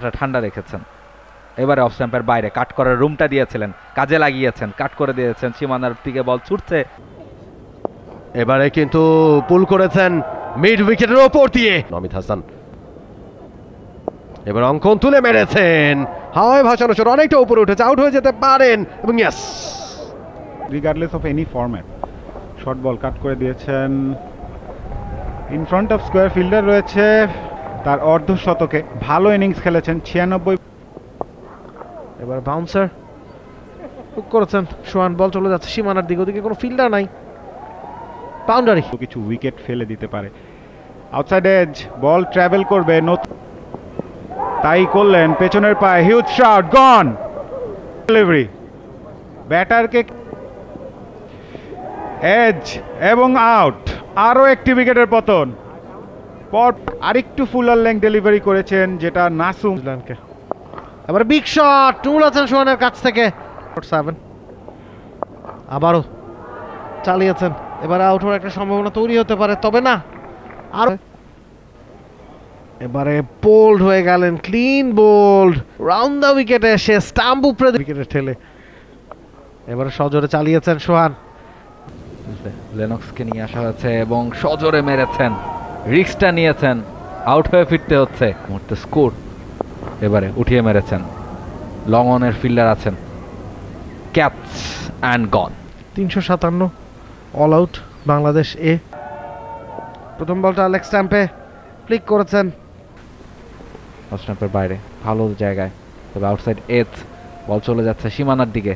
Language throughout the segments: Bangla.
মাথাটা ঠান্ডা রেখেছেন। এবারে অফ স্ট্যাম্পের বাইরে কাট করার রুমটা দিয়েছিলেন, কাজে লাগিয়েছেন, কাট করে দিয়েছেন, সীমানার দিকে বল ছুটছে। এবারে কিন্তু পুল করেছেন মিড উইকেটের ওপর দিয়ে নমিত হাসান। এবার অঙ্কন তুলে মেরেছেন, হাওয়ায় ভাসানো শট অনেকটা উপরে উঠেছে, আউট হয়ে যেতে পারেন এবং yes. Regardless of any format short ball cut করে দিয়েছেন। In front of square fielder রয়েছে তার অর্ধ শতকে, ভালো ইনিংস খেলেছেন 96। এবার বাউন্সার হুক করেছেন সোহান, বল চলে যাচ্ছে সীমানার দিকে, ওদিকে কোনো ফিল্ডার নাই, বাউন্ডারি। কিছু উইকেট ফেলে দিতে পারে। আউটসাইড এজ, বল ট্রাভেল করবে, তাই করলেন, পেছনের পায়ে হিউজ শট, গন ডেলিভারি, ব্যাটারকে এজ এবং আউট। আরও একটি উইকেটের পতন, পর আরেকটু ফুলার লেংথ ডেলিভারি করেছেন যেটা নাসুম। এবার বিগ শট তুলেছেন সোহানের কাছ থেকে, 7 আবারও চালিয়েছেন, এবার আউট হওয়ার একটা সম্ভাবনা তৈরি হতে পারে, তবে না, আর এবারে বোল্ড হয়ে গেলেন, ক্লিন বোল্ড, রাউন্ড দ্য উইকেটে এসে স্টাম্প উপরে উইকেটে ঠেলে এবারে সজোরে চালিয়েছেন সোহান। লেনক্সকে নিয়ে আসা হয়েছে এবং সজোরে মেরেছেন, রিস্কটা নিয়েছেন, আউট হয়ে ফিরতে হচ্ছে, মুহূর্তে স্কোর। এবারে উঠিয়ে মেরেছেন, লং অনের ফিল্ডার আছেন, catch and gone. 357 all out Bangladesh এ। প্রথম বলটা লেগ স্ট্যাম্পে ফ্লিক করেছেন, অফ স্ট্যাম্পের বাইরে ভালো জায়গায়, তবে আউটসাইড এজ, বল চলে যাচ্ছে সীমানার দিকে।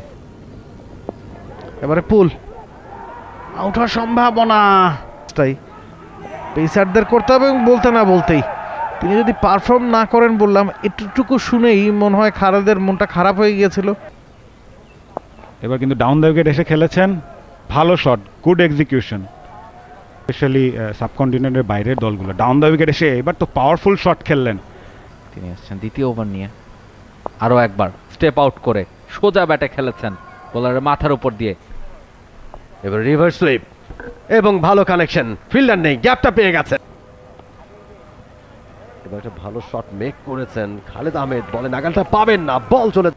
এবারে পুল আউট হওয়ার সম্ভাবনা, পেসারদের করতে হবে এবং বলতে না বলতেই তিনি যদি পারফর্ম না করেন, বললাম এটুকু শুনেই মনে হয় খালেদের মনটা খারাপ হয়ে গিয়েছিল। এবার কিন্তু ডাউন দ্য উইকেট এসে খেলেছেন, ভালো শট, গুড এক্সিকিউশন, স্পেশালি সাবকন্টিনেন্টের বাইরের দলগুলো ডাউন দ্য উইকেট এসে এবার তো পাওয়ারফুল শট খেললেন। তিনি আসছেন দ্বিতীয় ওভার নিয়ে, আরও একবার স্টেপ আউট করে সোজা ব্যাটে খেলেছেন বোলারের মাথার উপর দিয়ে। এবার রিভার্স সুইপ এবং ভালো কানেকশন, ফিল্ডার নেই, গ্যাপটা পেয়ে গেছেন। এবার একটা ভালো শট মেক করেছেন খালেদ আহমেদ, বলে নাগালটা পাবেন না, বল চলে